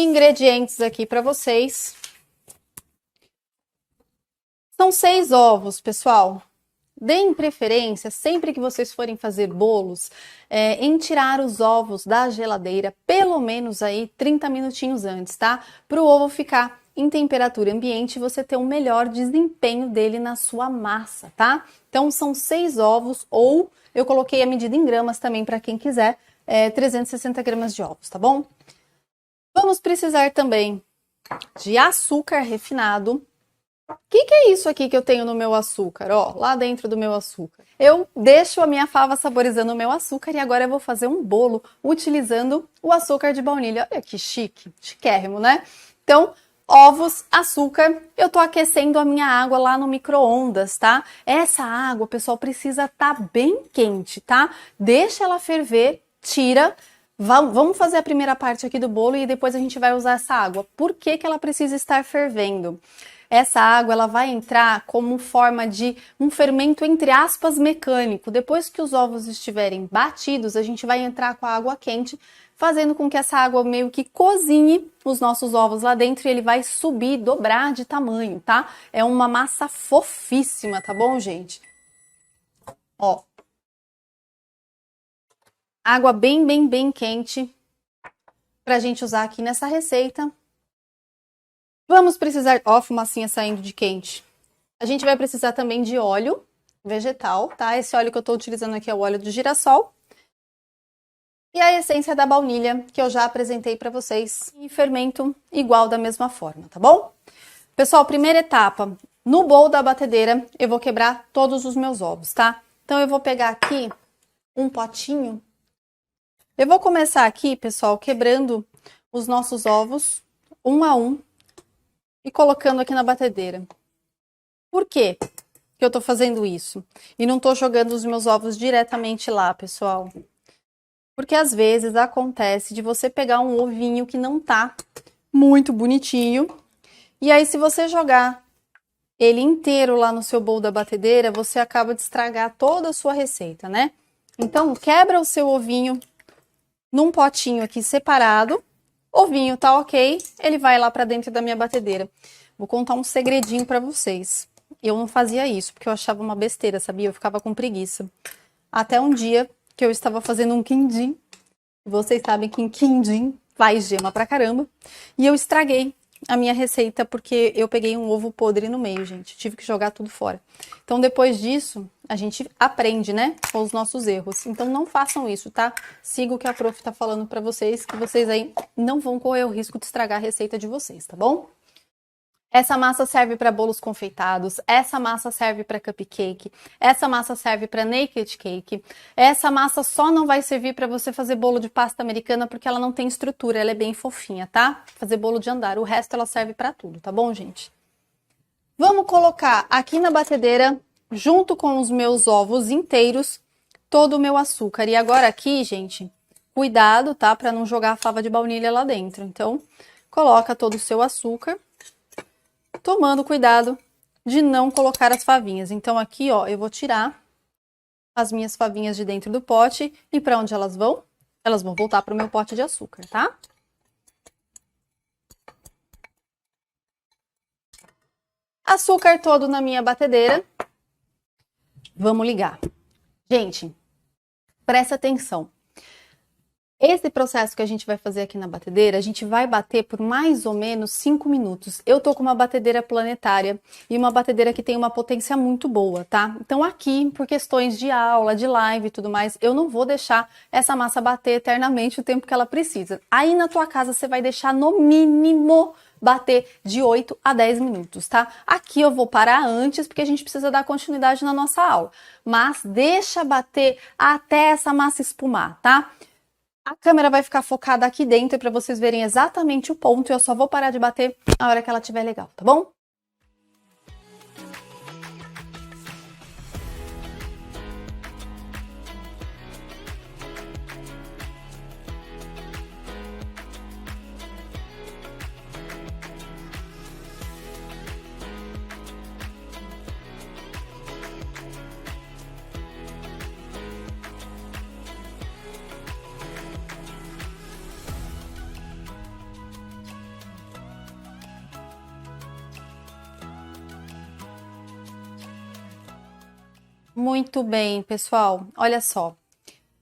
ingredientes aqui para vocês. São 6 ovos, pessoal. Deem preferência, sempre que vocês forem fazer bolos, em tirar os ovos da geladeira, pelo menos aí 30 minutinhos antes, tá? Para o ovo ficar em temperatura ambiente e você ter um melhor desempenho dele na sua massa, tá? Então, são 6 ovos, ou eu coloquei a medida em gramas também para quem quiser, 360 gramas de ovos, tá bom? Vamos precisar também de açúcar refinado. O que é isso aqui que eu tenho no meu açúcar? Ó, lá dentro do meu açúcar. Eu deixo a minha fava saborizando o meu açúcar e agora eu vou fazer um bolo utilizando o açúcar de baunilha. Olha que chique, chiquérrimo, né? Então, ovos, açúcar, eu tô aquecendo a minha água lá no micro-ondas, tá? Essa água, pessoal, precisa estar bem quente, tá? Deixa ela ferver, tira. Vamos fazer a primeira parte aqui do bolo e depois a gente vai usar essa água. Por que ela precisa estar fervendo? Essa água ela vai entrar como forma de um fermento, entre aspas, mecânico. Depois que os ovos estiverem batidos, a gente vai entrar com a água quente, fazendo com que essa água meio que cozinhe os nossos ovos lá dentro e ele vai subir, dobrar de tamanho, tá? É uma massa fofíssima, tá bom, gente? Ó. Água bem quente pra gente usar aqui nessa receita. Vamos precisar, ó, fumacinha saindo de quente. A gente vai precisar também de óleo vegetal, tá? Esse óleo que eu tô utilizando aqui é o óleo do girassol. E a essência da baunilha, que eu já apresentei para vocês. E fermento igual da mesma forma, tá bom? Pessoal, primeira etapa. No bowl da batedeira, eu vou quebrar todos os meus ovos, tá? Então, eu vou pegar aqui um potinho. Eu vou começar aqui, pessoal, quebrando os nossos ovos, um a um. E colocando aqui na batedeira. Por quê que eu tô fazendo isso? E não tô jogando os meus ovos diretamente lá, pessoal. Porque às vezes acontece de você pegar um ovinho que não tá muito bonitinho. E aí, se você jogar ele inteiro lá no seu bowl da batedeira, você acaba de estragar toda a sua receita, né? Então, quebra o seu ovinho num potinho aqui separado. Ovinho tá ok, ele vai lá pra dentro da minha batedeira. Vou contar um segredinho pra vocês. Eu não fazia isso, porque eu achava uma besteira, sabia? Eu ficava com preguiça. Até um dia que eu estava fazendo um quindim. Vocês sabem que em quindim vai gema pra caramba. E eu estraguei a minha receita porque eu peguei um ovo podre no meio, gente. Tive que jogar tudo fora. Então, depois disso, a gente aprende, né? Com os nossos erros. Então, não façam isso, tá? Siga o que a prof tá falando pra vocês, que vocês aí não vão correr o risco de estragar a receita de vocês, tá bom? Essa massa serve para bolos confeitados, essa massa serve para cupcake, essa massa serve para naked cake. Essa massa só não vai servir para você fazer bolo de pasta americana porque ela não tem estrutura, ela é bem fofinha, tá? Fazer bolo de andar, o resto ela serve para tudo, tá bom, gente? Vamos colocar aqui na batedeira, junto com os meus ovos inteiros, todo o meu açúcar. E agora aqui, gente, cuidado, tá? Para não jogar a fava de baunilha lá dentro. Então, coloca todo o seu açúcar, tomando cuidado de não colocar as favinhas. Então, aqui, ó, eu vou tirar as minhas favinhas de dentro do pote. E para onde elas vão? Elas vão voltar para o meu pote de açúcar, tá? Açúcar todo na minha batedeira. Vamos ligar. Gente, presta atenção. Esse processo que a gente vai fazer aqui na batedeira, a gente vai bater por mais ou menos 5 minutos. Eu tô com uma batedeira planetária e uma batedeira que tem uma potência muito boa, tá? Então aqui, por questões de aula, de live e tudo mais, eu não vou deixar essa massa bater eternamente o tempo que ela precisa. Aí na tua casa você vai deixar no mínimo bater de 8 a 10 minutos, tá? Aqui eu vou parar antes porque a gente precisa dar continuidade na nossa aula. Mas deixa bater até essa massa espumar, tá? A câmera vai ficar focada aqui dentro para vocês verem exatamente o ponto e eu só vou parar de bater na hora que ela estiver legal, tá bom? Muito bem, pessoal. Olha só.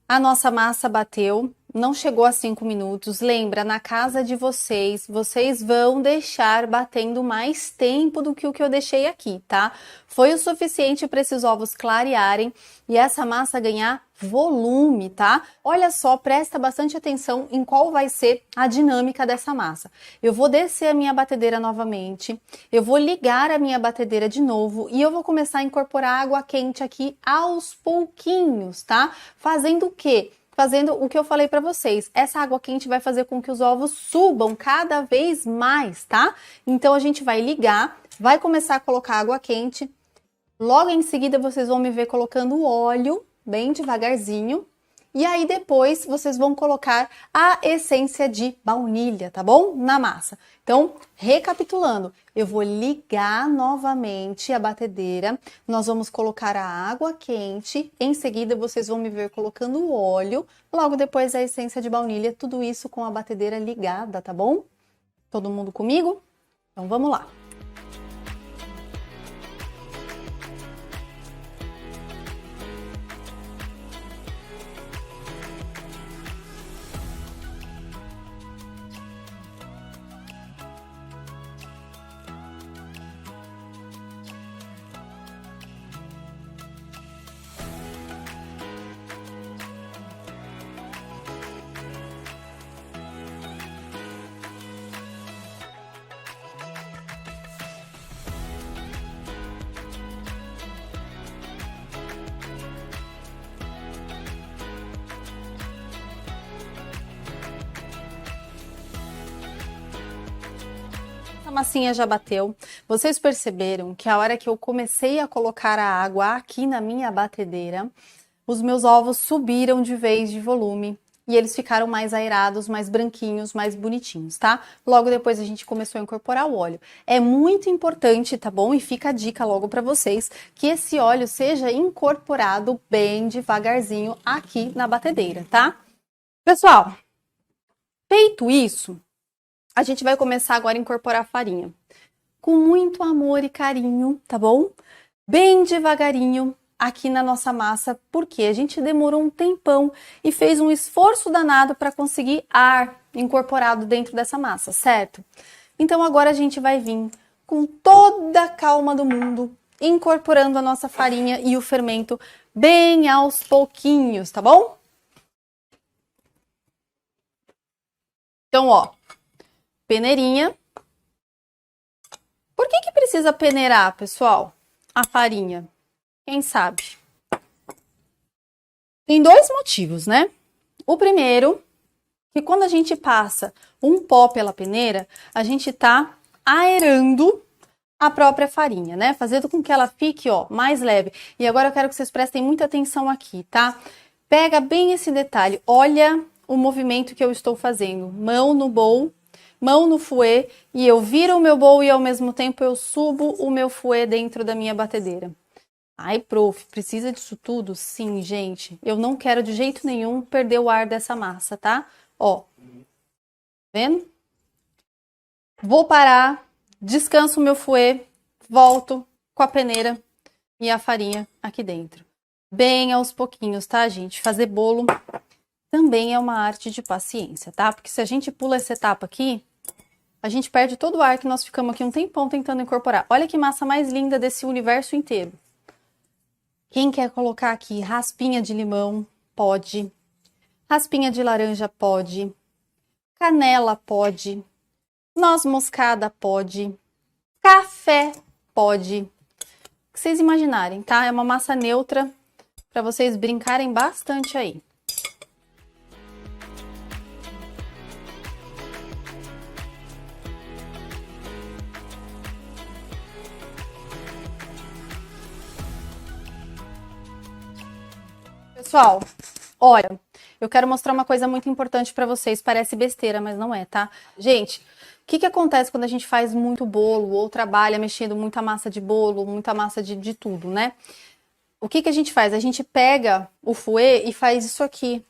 A nossa massa bateu, não chegou a 5 minutos. Lembra, na casa de vocês, vocês vão deixar batendo mais tempo do que o que eu deixei aqui, tá? Foi o suficiente para esses ovos clarearem e essa massa ganhar volume, tá? Olha só, presta bastante atenção em qual vai ser a dinâmica dessa massa. Eu vou descer a minha batedeira novamente, eu vou ligar a minha batedeira de novo e eu vou começar a incorporar água quente aqui aos pouquinhos, tá? Fazendo o quê? Fazendo o que eu falei para vocês. Essa água quente vai fazer com que os ovos subam cada vez mais, tá? Então a gente vai ligar, vai começar a colocar água quente. Logo em seguida vocês vão me ver colocando óleo, bem devagarzinho. E aí depois vocês vão colocar a essência de baunilha, tá bom? Na massa. Então, recapitulando, eu vou ligar novamente a batedeira, nós vamos colocar a água quente, em seguida vocês vão me ver colocando o óleo, logo depois a essência de baunilha, tudo isso com a batedeira ligada, tá bom? Todo mundo comigo? Então vamos lá. A massinha já bateu. Vocês perceberam que a hora que eu comecei a colocar a água aqui na minha batedeira, os meus ovos subiram de vez de volume e eles ficaram mais aerados, mais branquinhos, mais bonitinhos, tá? Logo depois a gente começou a incorporar o óleo. É muito importante, tá bom? E fica a dica logo para vocês que esse óleo seja incorporado bem devagarzinho aqui na batedeira, tá? Pessoal, feito isso, a gente vai começar agora a incorporar a farinha. Com muito amor e carinho, tá bom? Bem devagarinho aqui na nossa massa, porque a gente demorou um tempão e fez um esforço danado para conseguir ar incorporado dentro dessa massa, certo? Então agora a gente vai vir com toda a calma do mundo, incorporando a nossa farinha e o fermento bem aos pouquinhos, tá bom? Então, ó, peneirinha. Por que precisa peneirar, pessoal, a farinha? Quem sabe? Tem dois motivos, né? O primeiro, que quando a gente passa um pó pela peneira, a gente tá aerando a própria farinha, né? Fazendo com que ela fique, ó, mais leve. E agora eu quero que vocês prestem muita atenção aqui, tá? Pega bem esse detalhe. Olha o movimento que eu estou fazendo. Mão no bowl, mão no fouet, e eu viro o meu bowl e ao mesmo tempo eu subo o meu fouet dentro da minha batedeira. Ai, prof, precisa disso tudo? Sim, gente. Eu não quero de jeito nenhum perder o ar dessa massa, tá? Ó, vendo? Vou parar, descanso o meu fouet, volto com a peneira e a farinha aqui dentro. Bem aos pouquinhos, tá, gente? Fazer bolo também é uma arte de paciência, tá? Porque se a gente pula essa etapa aqui, a gente perde todo o ar que nós ficamos aqui um tempão tentando incorporar. Olha que massa mais linda desse universo inteiro. Quem quer colocar aqui raspinha de limão, pode. Raspinha de laranja, pode. Canela, pode. Noz moscada, pode. Café, pode. O que vocês imaginarem, tá? É uma massa neutra para vocês brincarem bastante aí. Pessoal, olha, eu quero mostrar uma coisa muito importante para vocês. Parece besteira, mas não é, tá? Gente, o que acontece quando a gente faz muito bolo ou trabalha mexendo muita massa de bolo, muita massa de tudo, né? O que a gente faz? A gente pega o fouet e faz isso aqui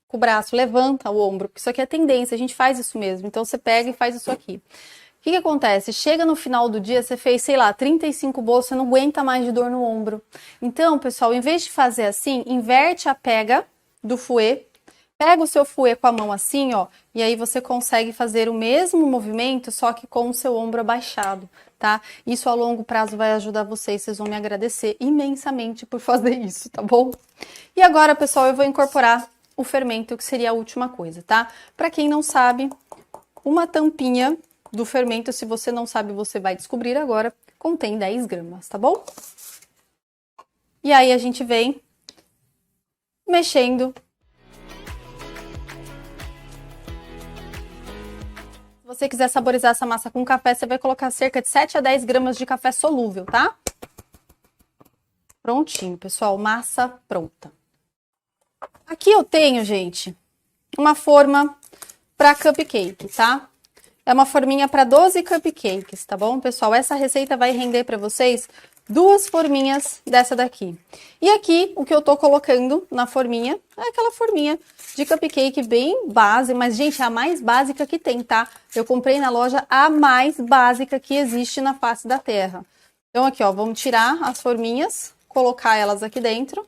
com o braço, levanta o ombro, porque isso aqui é tendência, a gente faz isso mesmo. Então você pega e faz isso aqui. que acontece? Chega no final do dia, você fez, sei lá, 35 bolos, você não aguenta mais de dor no ombro. Então, pessoal, em vez de fazer assim, inverte a pega do fouet, pega o seu fouet com a mão assim, ó, e aí você consegue fazer o mesmo movimento, só que com o seu ombro abaixado, tá? Isso a longo prazo vai ajudar vocês vão me agradecer imensamente por fazer isso, tá bom? E agora, pessoal, eu vou incorporar o fermento, que seria a última coisa, tá? Para quem não sabe, uma tampinha do fermento, se você não sabe, você vai descobrir agora, contém 10 gramas, tá bom? E aí a gente vem mexendo. Se você quiser saborizar essa massa com café, você vai colocar cerca de 7 a 10 gramas de café solúvel, tá? Prontinho, pessoal, massa pronta. Aqui eu tenho, gente, uma forma para cupcake, tá? É uma forminha para 12 cupcakes, tá bom, pessoal? Essa receita vai render para vocês 2 forminhas dessa daqui. E aqui, o que eu tô colocando na forminha é aquela forminha de cupcake bem base, mas, gente, é a mais básica que tem, tá? Eu comprei na loja a mais básica que existe na face da terra. Então, aqui, ó, vamos tirar as forminhas, colocar elas aqui dentro.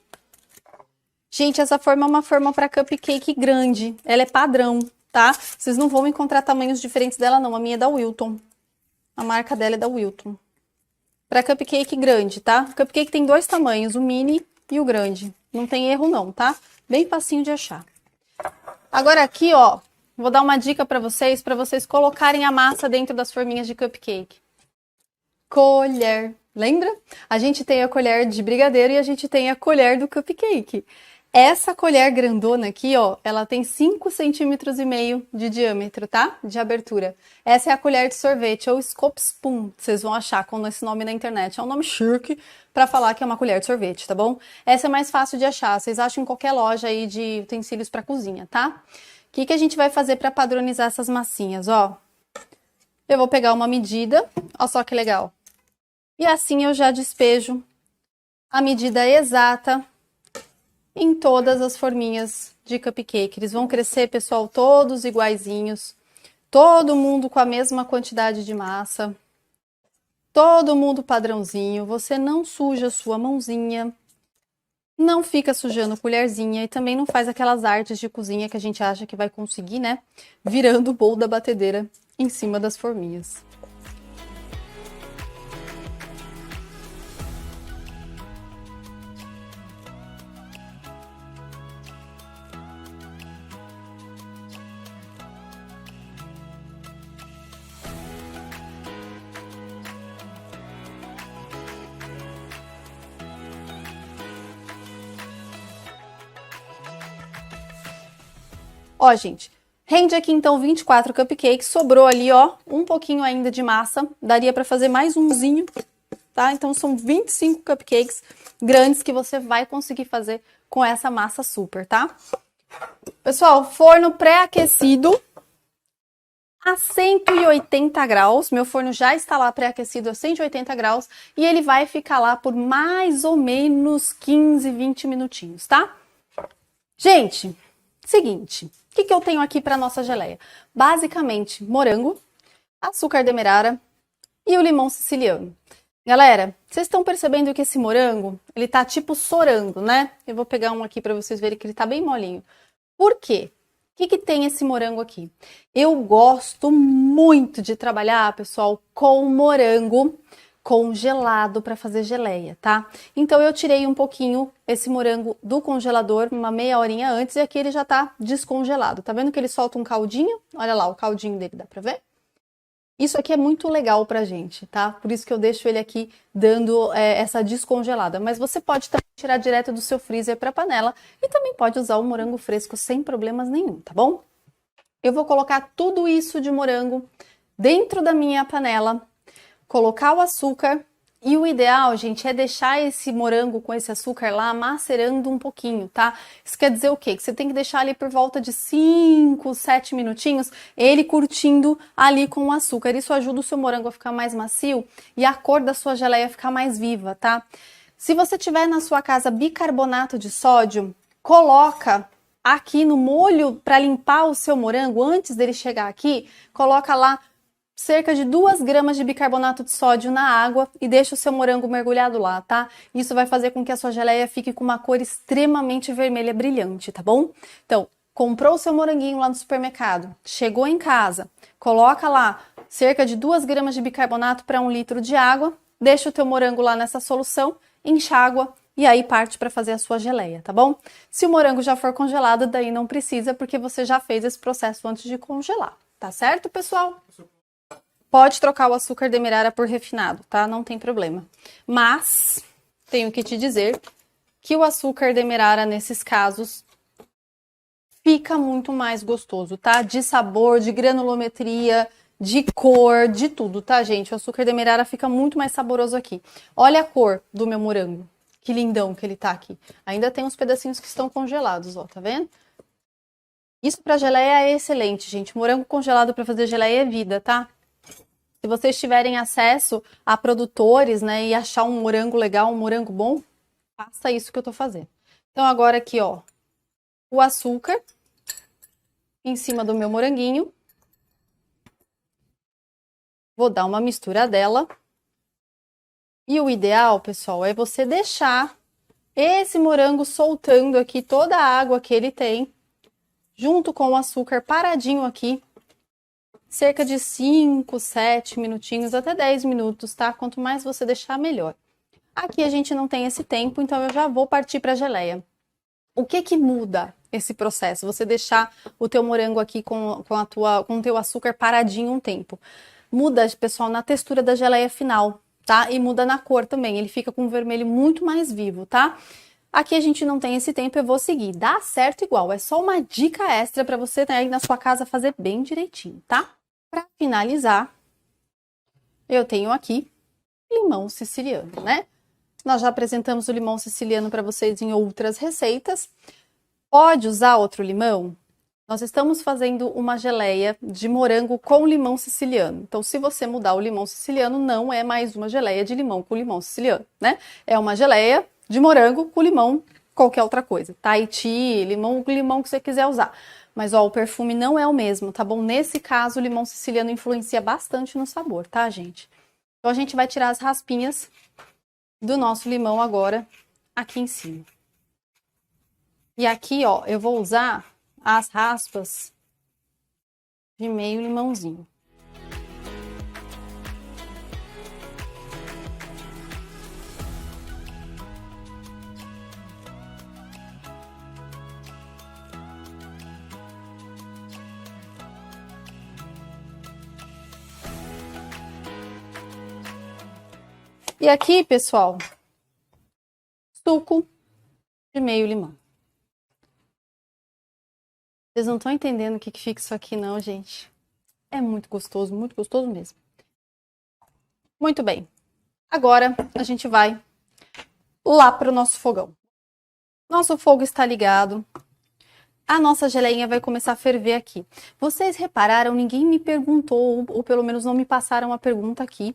Gente, essa forma é uma forma para cupcake grande, ela é padrão, tá? Vocês não vão encontrar tamanhos diferentes dela, não. A minha é da Wilton. A marca dela é da Wilton. Para cupcake grande, tá? O cupcake tem 2 tamanhos, o mini e o grande. Não tem erro não, tá? Bem facinho de achar. Agora aqui, ó, vou dar uma dica para vocês colocarem a massa dentro das forminhas de cupcake. Colher. Lembra? A gente tem a colher de brigadeiro e a gente tem a colher do cupcake. Essa colher grandona aqui, ó, ela tem 5,5 centímetros de diâmetro, tá? De abertura. Essa é a colher de sorvete, ou scoop spoon, vocês vão achar com esse nome na internet. É um nome chique para falar que é uma colher de sorvete, tá bom? Essa é mais fácil de achar, vocês acham em qualquer loja aí de utensílios para cozinha, tá? O que a gente vai fazer para padronizar essas massinhas, ó? Eu vou pegar uma medida, ó só que legal. E assim eu já despejo a medida exata em todas as forminhas de cupcake. Eles vão crescer, pessoal, todos iguaizinhos. Todo mundo com a mesma quantidade de massa. Todo mundo padrãozinho. Você não suja a sua mãozinha. Não fica sujando colherzinha. E também não faz aquelas artes de cozinha que a gente acha que vai conseguir, né? Virando o bowl da batedeira em cima das forminhas. Ó, gente, rende aqui então 24 cupcakes, sobrou ali, ó, um pouquinho ainda de massa, daria para fazer mais umzinho, tá? Então são 25 cupcakes grandes que você vai conseguir fazer com essa massa super, tá? Pessoal, forno pré-aquecido a 180 graus, meu forno já está lá pré-aquecido a 180 graus e ele vai ficar lá por mais ou menos 15, 20 minutinhos, tá? Gente, seguinte... O que eu tenho aqui para nossa geleia? Basicamente, morango, açúcar demerara e o limão siciliano. Galera, vocês estão percebendo que esse morango, ele tá tipo sorando, né? Eu vou pegar um aqui para vocês verem que ele tá bem molinho. Por quê? O que tem esse morango aqui? Eu gosto muito de trabalhar, pessoal, com morango congelado para fazer geleia, tá? Então eu tirei um pouquinho esse morango do congelador, uma meia horinha antes, e aqui ele já tá descongelado. Tá vendo que ele solta um caldinho? Olha lá, o caldinho dele, dá pra ver? Isso aqui é muito legal pra gente, tá? Por isso que eu deixo ele aqui dando essa descongelada. Mas você pode também tirar direto do seu freezer pra panela e também pode usar o morango fresco sem problemas nenhum, tá bom? Eu vou colocar tudo isso de morango dentro da minha panela, colocar o açúcar e o ideal, gente, é deixar esse morango com esse açúcar lá macerando um pouquinho, tá? Isso quer dizer o quê? Que você tem que deixar ali por volta de 5, 7 minutinhos, ele curtindo ali com o açúcar. Isso ajuda o seu morango a ficar mais macio e a cor da sua geleia ficar mais viva, tá? Se você tiver na sua casa bicarbonato de sódio, coloca aqui no molho para limpar o seu morango, antes dele chegar aqui, coloca lá cerca de 2 gramas de bicarbonato de sódio na água e deixa o seu morango mergulhado lá, tá? Isso vai fazer com que a sua geleia fique com uma cor extremamente vermelha brilhante, tá bom? Então, comprou o seu moranguinho lá no supermercado, chegou em casa, coloca lá cerca de 2 gramas de bicarbonato para 1 litro de água, deixa o teu morango lá nessa solução, enxágua e aí parte para fazer a sua geleia, tá bom? Se o morango já for congelado, daí não precisa, porque você já fez esse processo antes de congelar, tá certo, pessoal? Pode trocar o açúcar demerara por refinado, tá? Não tem problema. Mas, tenho que te dizer que o açúcar demerara, nesses casos, fica muito mais gostoso, tá? De sabor, de granulometria, de cor, de tudo, tá, gente? O açúcar demerara fica muito mais saboroso aqui. Olha a cor do meu morango. Que lindão que ele tá aqui. Ainda tem uns pedacinhos que estão congelados, ó, tá vendo? Isso pra geleia é excelente, gente. Morango congelado pra fazer geleia é vida, tá? Se vocês tiverem acesso a produtores, né, e achar um morango legal, um morango bom, faça isso que eu tô fazendo. Então agora aqui, ó, o açúcar em cima do meu moranguinho. Vou dar uma mistura dela. E o ideal, pessoal, é você deixar esse morango soltando aqui toda a água que ele tem, junto com o açúcar paradinho aqui, cerca de 5, 7 minutinhos, até 10 minutos, tá? Quanto mais você deixar, melhor. Aqui a gente não tem esse tempo, então eu já vou partir para a geleia. O que que muda esse processo? Você deixar o teu morango aqui com o teu açúcar paradinho um tempo. Muda, pessoal, na textura da geleia final, tá? E muda na cor também, ele fica com um vermelho muito mais vivo, tá? Aqui a gente não tem esse tempo, eu vou seguir. Dá certo igual, é só uma dica extra para você aí na sua casa fazer bem direitinho, tá? Para finalizar, eu tenho aqui limão siciliano, né? Nós já apresentamos o limão siciliano para vocês em outras receitas. Pode usar outro limão? Nós estamos fazendo uma geleia de morango com limão siciliano. Então, se você mudar o limão siciliano, não é mais uma geleia de limão com limão siciliano, né? É uma geleia de morango com limão, qualquer outra coisa. Tahiti, limão que você quiser usar. Mas, ó, o perfume não é o mesmo, tá bom? Nesse caso, o limão siciliano influencia bastante no sabor, tá, gente? Então, a gente vai tirar as raspinhas do nosso limão agora aqui em cima. E aqui, ó, eu vou usar as raspas de meio limãozinho. E aqui, pessoal, suco de meio limão. Vocês não estão entendendo o que fica isso aqui não, gente. É muito gostoso mesmo. Muito bem. Agora a gente vai lá para o nosso fogão. Nosso fogo está ligado. A nossa geleinha vai começar a ferver aqui. Vocês repararam, ninguém me perguntou, ou pelo menos não me passaram a pergunta aqui,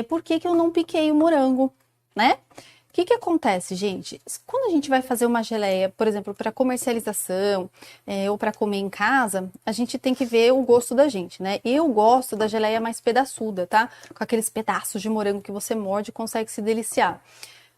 por que que eu não piquei o morango, né? O que que acontece, gente? Quando a gente vai fazer uma geleia, por exemplo, para comercialização ou para comer em casa, a gente tem que ver o gosto da gente, né? Eu gosto da geleia mais pedaçuda, tá? Com aqueles pedaços de morango que você morde e consegue se deliciar.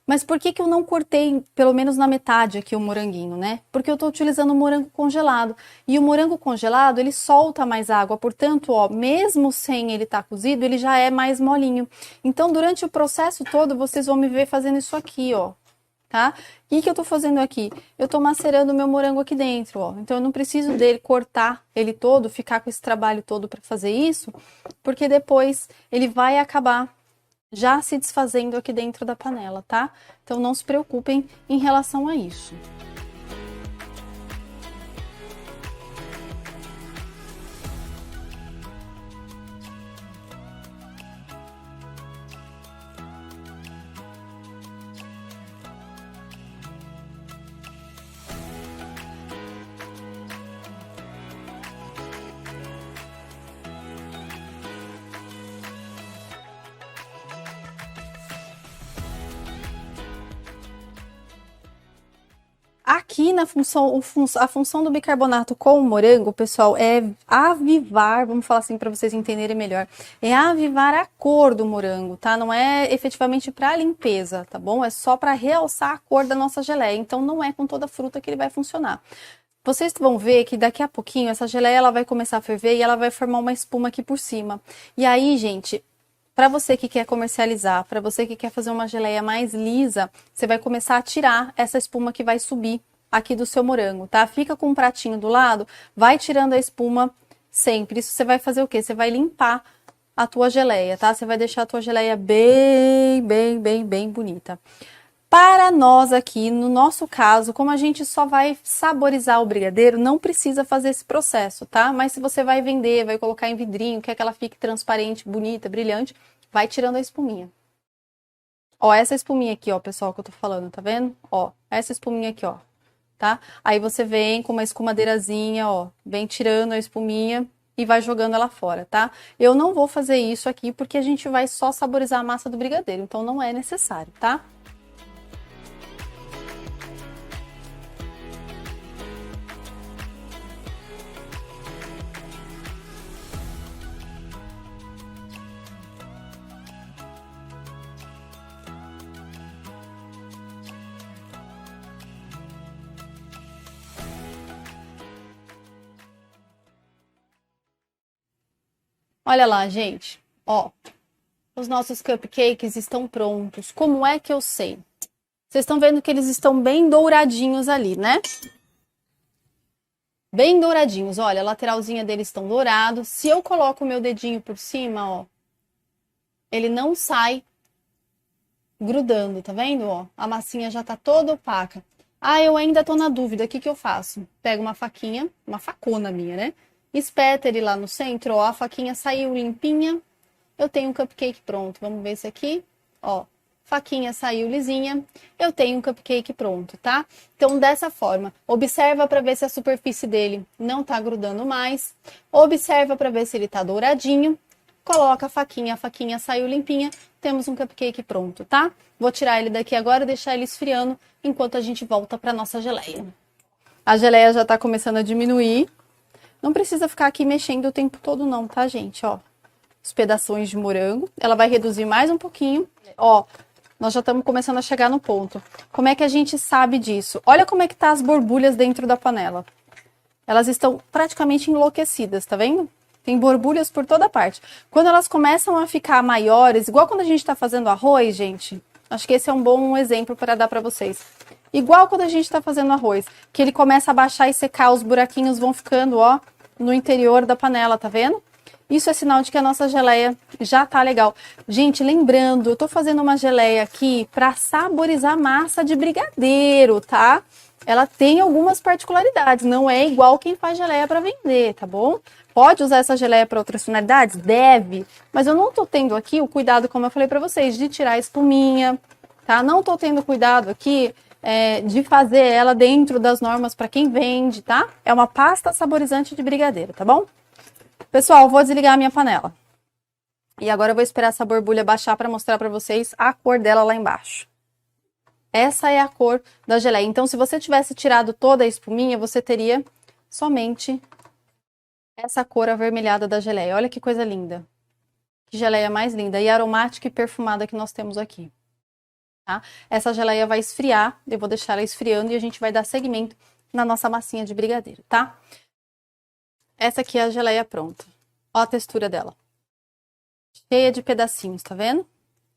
Mas por que que eu não cortei pelo menos na metade aqui o moranguinho, né? Porque eu tô utilizando o morango congelado. E o morango congelado, ele solta mais água, portanto, ó, mesmo sem ele estar cozido, ele já é mais molinho. Então, durante o processo todo, vocês vão me ver fazendo isso aqui, ó, tá? O que eu tô fazendo aqui? Eu tô macerando o meu morango aqui dentro, ó. Então, eu não preciso dele cortar ele todo, ficar com esse trabalho todo para fazer isso, porque depois ele vai acabar já se desfazendo aqui dentro da panela, tá? Então não se preocupem em relação a isso. Aqui na função, a função do bicarbonato com o morango, pessoal, é avivar, vamos falar assim para vocês entenderem melhor, é avivar a cor do morango, tá? Não é efetivamente para limpeza, tá bom? É só para realçar a cor da nossa geleia, então não é com toda a fruta que ele vai funcionar. Vocês vão ver que daqui a pouquinho essa geleia ela vai começar a ferver e ela vai formar uma espuma aqui por cima. E aí, gente, para você que quer comercializar, para você que quer fazer uma geleia mais lisa, você vai começar a tirar essa espuma que vai subir aqui do seu morango, tá? Fica com um pratinho do lado, vai tirando a espuma sempre. Isso você vai fazer o quê? Você vai limpar a tua geleia, tá? Você vai deixar a tua geleia bem bonita. Para nós aqui, no nosso caso, como a gente só vai saborizar o brigadeiro, não precisa fazer esse processo, tá? Mas se você vai vender, vai colocar em vidrinho, quer que ela fique transparente, bonita, brilhante, vai tirando a espuminha. Ó, essa espuminha aqui, ó, pessoal, que eu tô falando, tá vendo? Ó, essa espuminha aqui, ó, tá? Aí você vem com uma escumadeirazinha, ó, vem tirando a espuminha e vai jogando ela fora, tá? Eu não vou fazer isso aqui porque a gente vai só saborizar a massa do brigadeiro, então não é necessário, tá? Olha lá, gente. Ó, os nossos cupcakes estão prontos. Como é que eu sei? Vocês estão vendo que eles estão bem douradinhos ali, né? Bem douradinhos. Olha, a lateralzinha deles estão dourados. Se eu coloco o meu dedinho por cima, ó, ele não sai grudando, tá vendo? Ó, a massinha já tá toda opaca. Ah, eu ainda tô na dúvida. O que que eu faço? Pego uma faquinha, uma facona minha, né? Espeta ele lá no centro, ó, a faquinha saiu limpinha. Eu tenho um cupcake pronto. Vamos ver esse aqui, ó. Faquinha saiu lisinha, eu tenho um cupcake pronto, tá? Então, dessa forma, observa para ver se a superfície dele não tá grudando mais. Observa para ver se ele tá douradinho. Coloca a faquinha saiu limpinha, temos um cupcake pronto, tá? Vou tirar ele daqui agora e deixar ele esfriando enquanto a gente volta para nossa geleia. A geleia já tá começando a diminuir. Não precisa ficar aqui mexendo o tempo todo não, tá, gente? Ó, os pedaços de morango. Ela vai reduzir mais um pouquinho. Ó, nós já estamos começando a chegar no ponto. Como é que a gente sabe disso? Olha como é que tá as borbulhas dentro da panela. Elas estão praticamente enlouquecidas, tá vendo? Tem borbulhas por toda parte. Quando elas começam a ficar maiores, igual quando a gente está fazendo arroz, gente, acho que esse é um bom exemplo para dar para vocês. Igual quando a gente está fazendo arroz, que ele começa a baixar e secar, os buraquinhos vão ficando, ó, no interior da panela, tá vendo? Isso é sinal de que a nossa geleia já tá legal. Gente, lembrando, eu tô fazendo uma geleia aqui para saborizar massa de brigadeiro, tá? Ela tem algumas particularidades, não é igual quem faz geleia para vender, tá bom? Pode usar essa geleia para outras finalidades? Deve, mas eu não tô tendo aqui o cuidado, como eu falei para vocês, de tirar a espuminha, tá? Não tô tendo cuidado aqui de fazer ela dentro das normas para quem vende, tá? É uma pasta saborizante de brigadeiro, tá bom? Pessoal, vou desligar a minha panela. E agora eu vou esperar essa borbulha baixar para mostrar para vocês a cor dela lá embaixo. Essa é a cor da geleia. Então, se você tivesse tirado toda a espuminha, você teria somente essa cor avermelhada da geleia. Olha que coisa linda. Que geleia mais linda e aromática e perfumada que nós temos aqui. Tá? Essa geleia vai esfriar, eu vou deixar ela esfriando e a gente vai dar seguimento na nossa massinha de brigadeiro, tá? Essa aqui é a geleia pronta. Ó a textura dela. Cheia de pedacinhos, tá vendo?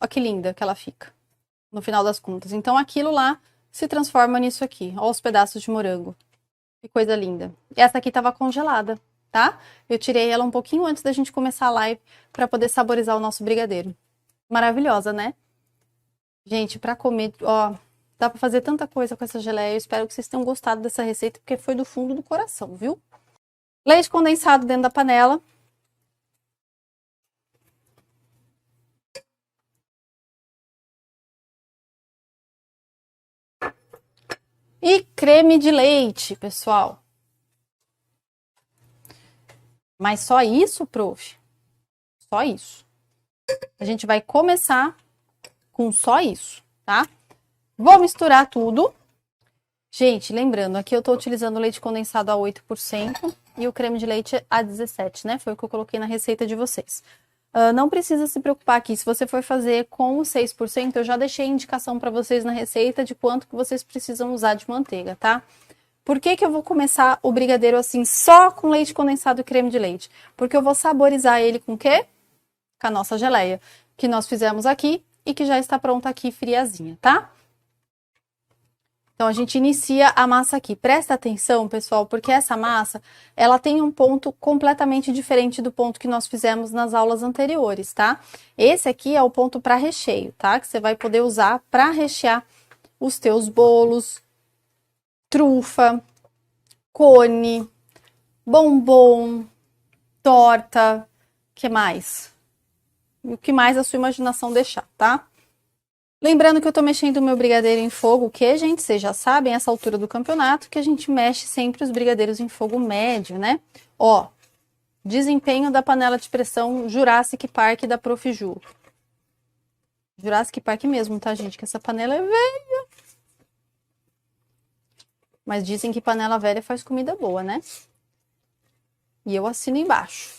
Ó que linda que ela fica, no final das contas. Então, aquilo lá se transforma nisso aqui. Ó os pedaços de morango. Que coisa linda. E essa aqui tava congelada, tá? Eu tirei ela um pouquinho antes da gente começar a live para poder saborizar o nosso brigadeiro. Maravilhosa, né? Gente, para comer, ó, dá para fazer tanta coisa com essa geleia. Eu espero que vocês tenham gostado dessa receita, porque foi do fundo do coração, viu? Leite condensado dentro da panela. E creme de leite, pessoal. Mas só isso, prof? Só isso. A gente vai começar com só isso, tá? Vou misturar tudo. Gente, lembrando, aqui eu tô utilizando o leite condensado a 8% e o creme de leite a 17%, né? Foi o que eu coloquei na receita de vocês. Não precisa se preocupar aqui, se você for fazer com o 6%, eu já deixei indicação para vocês na receita de quanto que vocês precisam usar de manteiga, tá? Por que que eu vou começar o brigadeiro assim, só com leite condensado e creme de leite? Porque eu vou saborizar ele com o quê? Com a nossa geleia, que nós fizemos aqui e que já está pronta aqui, friazinha, tá? Então, a gente inicia a massa aqui. Presta atenção, pessoal, porque essa massa, ela tem um ponto completamente diferente do ponto que nós fizemos nas aulas anteriores, tá? Esse aqui é o ponto para recheio, tá? Que você vai poder usar para rechear os teus bolos, trufa, cone, bombom, torta, que mais? E o que mais a sua imaginação deixar, tá? Lembrando que eu tô mexendo o meu brigadeiro em fogo, que, gente, vocês já sabem, essa altura do campeonato, que a gente mexe sempre os brigadeiros em fogo médio, né? Ó, desempenho da panela de pressão Jurassic Park da Prof. Ju. Jurassic Park mesmo, tá, gente? Que essa panela é velha. Mas dizem que panela velha faz comida boa, né? E eu assino embaixo.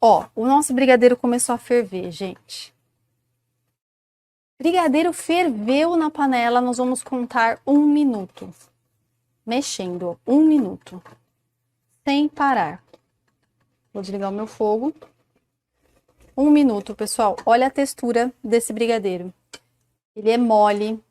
Ó, o nosso brigadeiro começou a ferver, gente. Brigadeiro ferveu na panela, nós vamos contar 1 minuto. Mexendo, 1 minuto. Sem parar. Vou desligar o meu fogo. 1 minuto, pessoal. Olha a textura desse brigadeiro. Ele é mole.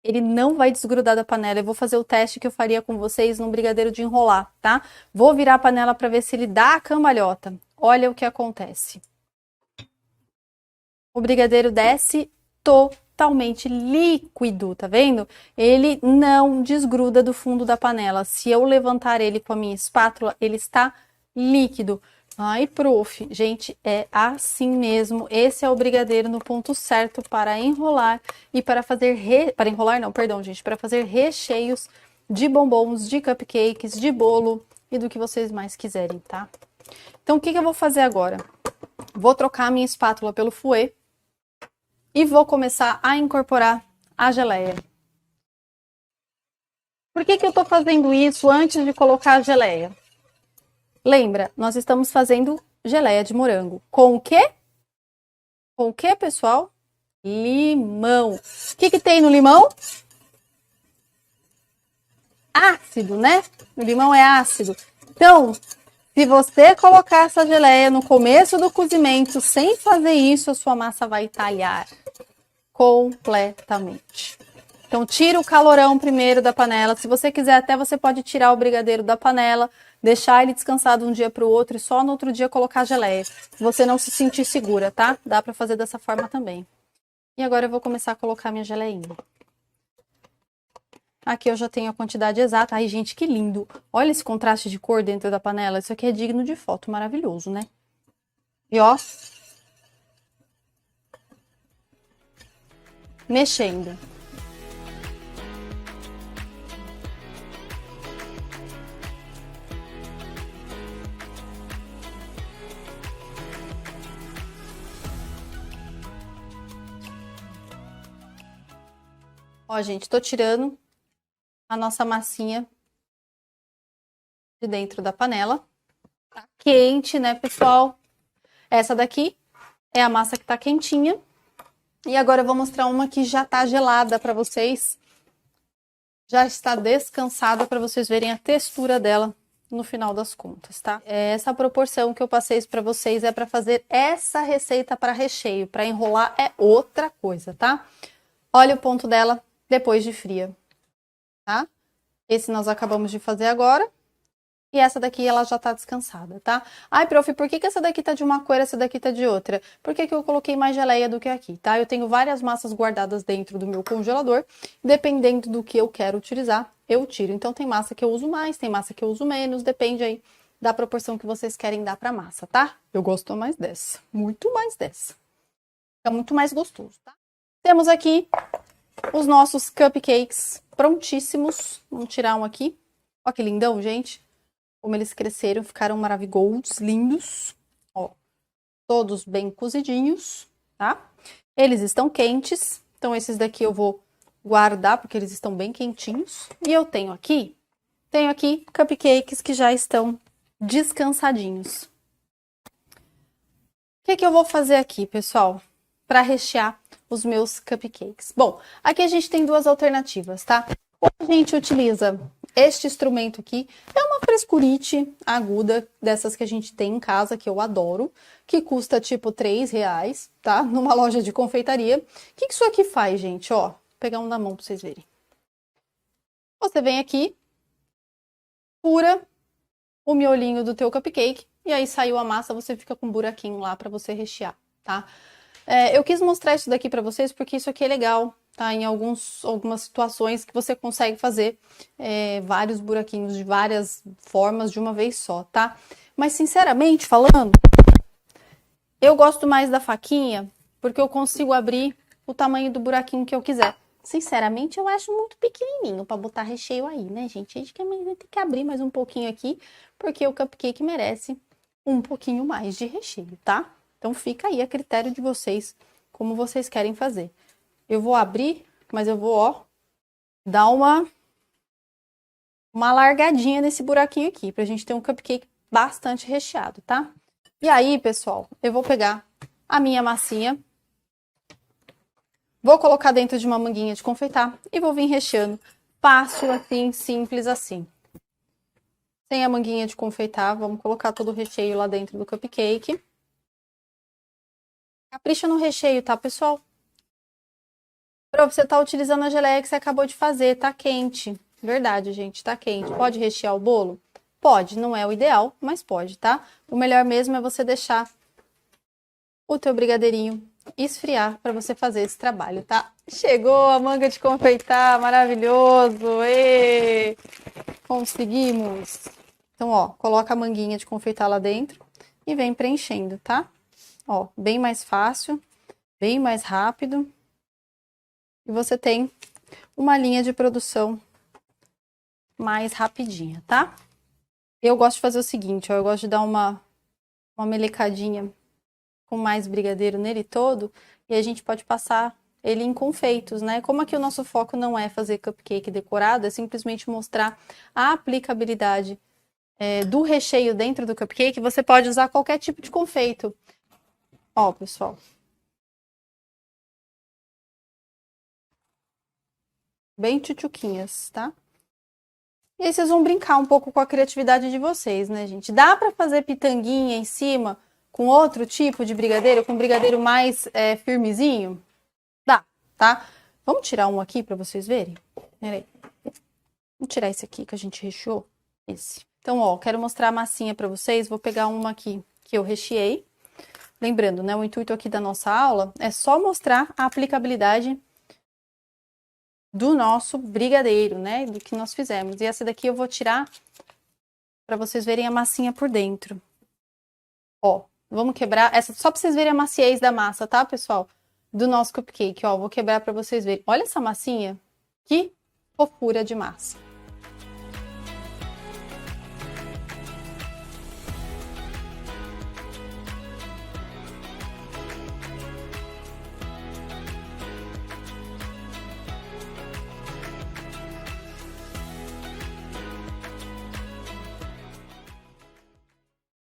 Ele não vai desgrudar da panela. Eu vou fazer o teste que eu faria com vocês num brigadeiro de enrolar, tá? Vou virar a panela para ver se ele dá a cambalhota. Olha o que acontece. O brigadeiro desce totalmente líquido, tá vendo? Ele não desgruda do fundo da panela. Se eu levantar ele com a minha espátula, ele está líquido. Ai, prof, gente, é assim mesmo. Esse é o brigadeiro no ponto certo para enrolar e para fazer para enrolar não, perdão, gente, para fazer recheios de bombons, de cupcakes, de bolo e do que vocês mais quiserem, tá? Então, o que eu vou fazer agora? Vou trocar a minha espátula pelo fouet e vou começar a incorporar a geleia. Por que eu tô fazendo isso antes de colocar a geleia? Lembra, nós estamos fazendo geleia de morango. Com o quê? Com o quê, pessoal? Limão. O que tem no limão? Ácido, né? O limão é ácido. Então, se você colocar essa geleia no começo do cozimento, sem fazer isso, a sua massa vai talhar completamente. Então, tira o calorão primeiro da panela. Se você quiser, até você pode tirar o brigadeiro da panela, deixar ele descansado um dia para o outro e só no outro dia colocar a geleia. Se você não se sentir segura, tá? Dá para fazer dessa forma também. E agora eu vou começar a colocar minha geleinha. Aqui eu já tenho a quantidade exata. Ai, gente, que lindo. Olha esse contraste de cor dentro da panela. Isso aqui é digno de foto. Maravilhoso, né? E ó. Mexendo. Ó, gente, tô tirando a nossa massinha de dentro da panela. Tá quente, né, pessoal? Essa daqui é a massa que tá quentinha. E agora eu vou mostrar uma que já tá gelada para vocês. Já está descansada para vocês verem a textura dela no final das contas, tá? Essa proporção que eu passei para vocês é para fazer essa receita para recheio. Para enrolar é outra coisa, tá? Olha o ponto dela depois de fria, tá? Esse nós acabamos de fazer agora. E essa daqui, ela já tá descansada, tá? Ai, prof, por que essa daqui tá de uma cor e essa daqui tá de outra? Por que eu coloquei mais geleia do que aqui, tá? Eu tenho várias massas guardadas dentro do meu congelador. Dependendo do que eu quero utilizar, eu tiro. Então, tem massa que eu uso mais, tem massa que eu uso menos. Depende aí da proporção que vocês querem dar pra massa, tá? Eu gosto mais dessa. Muito mais dessa. Fica muito mais gostoso, tá? Temos aqui os nossos cupcakes prontíssimos. Vamos tirar um aqui. Ó que lindão, gente. Como eles cresceram, ficaram maravilhosos, lindos. Ó, todos bem cozidinhos, tá? Eles estão quentes, então esses daqui eu vou guardar, porque eles estão bem quentinhos. E eu tenho aqui cupcakes que já estão descansadinhos. O que eu vou fazer aqui, pessoal, para rechear os meus cupcakes? Bom, aqui a gente tem duas alternativas, tá? Ou a gente utiliza este instrumento aqui, é uma frescurite aguda, dessas que a gente tem em casa, que eu adoro, que custa tipo R$3, tá? Numa loja de confeitaria. O que isso aqui faz, gente? Ó, vou pegar um na mão para vocês verem. Você vem aqui, fura o miolinho do teu cupcake, e aí saiu a massa, você fica com um buraquinho lá para você rechear, tá? Eu quis mostrar isso daqui para vocês porque isso aqui é legal, tá? Em algumas situações que você consegue fazer vários buraquinhos de várias formas de uma vez só, tá? Mas sinceramente falando, eu gosto mais da faquinha porque eu consigo abrir o tamanho do buraquinho que eu quiser. Sinceramente, eu acho muito pequenininho para botar recheio aí, né, gente? A gente vai ter que abrir mais um pouquinho aqui, porque o cupcake merece um pouquinho mais de recheio, tá? Então fica aí a critério de vocês, como vocês querem fazer. Eu vou abrir, mas eu vou, ó, dar uma largadinha nesse buraquinho aqui, pra gente ter um cupcake bastante recheado, tá? E aí, pessoal, eu vou pegar a minha massinha, vou colocar dentro de uma manguinha de confeitar e vou vir recheando. Fácil assim, simples assim. Sem a manguinha de confeitar, vamos colocar todo o recheio lá dentro do cupcake. Capricha no recheio, tá, pessoal? Pra você tá utilizando a geleia que você acabou de fazer, tá quente. Verdade, gente, tá quente. Pode rechear o bolo? Pode, não é o ideal, mas pode, tá? O melhor mesmo é você deixar o teu brigadeirinho esfriar para você fazer esse trabalho, tá? Chegou a manga de confeitar, maravilhoso! Ê! Conseguimos! Então, ó, coloca a manguinha de confeitar lá dentro e vem preenchendo, tá? Ó, bem mais fácil, bem mais rápido. E você tem uma linha de produção mais rapidinha, tá? Eu gosto de fazer o seguinte, ó, eu gosto de dar uma melecadinha com mais brigadeiro nele todo, e a gente pode passar ele em confeitos, né? Como aqui o nosso foco não é fazer cupcake decorado, é simplesmente mostrar a aplicabilidade do recheio dentro do cupcake, você pode usar qualquer tipo de confeito. Ó, pessoal. Bem tchutchuquinhas, tá? E aí vocês vão brincar um pouco com a criatividade de vocês, né, gente? Dá pra fazer pitanguinha em cima com outro tipo de brigadeiro, com brigadeiro mais firmezinho? Dá, tá? Vamos tirar um aqui pra vocês verem? Peraí. Vamos tirar esse aqui que a gente recheou. Esse. Então, ó, quero mostrar a massinha pra vocês. Vou pegar uma aqui que eu recheei. Lembrando, né, o intuito aqui da nossa aula é só mostrar a aplicabilidade do nosso brigadeiro, né, do que nós fizemos. E essa daqui eu vou tirar para vocês verem a massinha por dentro. Ó, vamos quebrar essa só para vocês verem a maciez da massa, tá, pessoal? Do nosso cupcake, ó, vou quebrar para vocês verem. Olha essa massinha, que fofura de massa.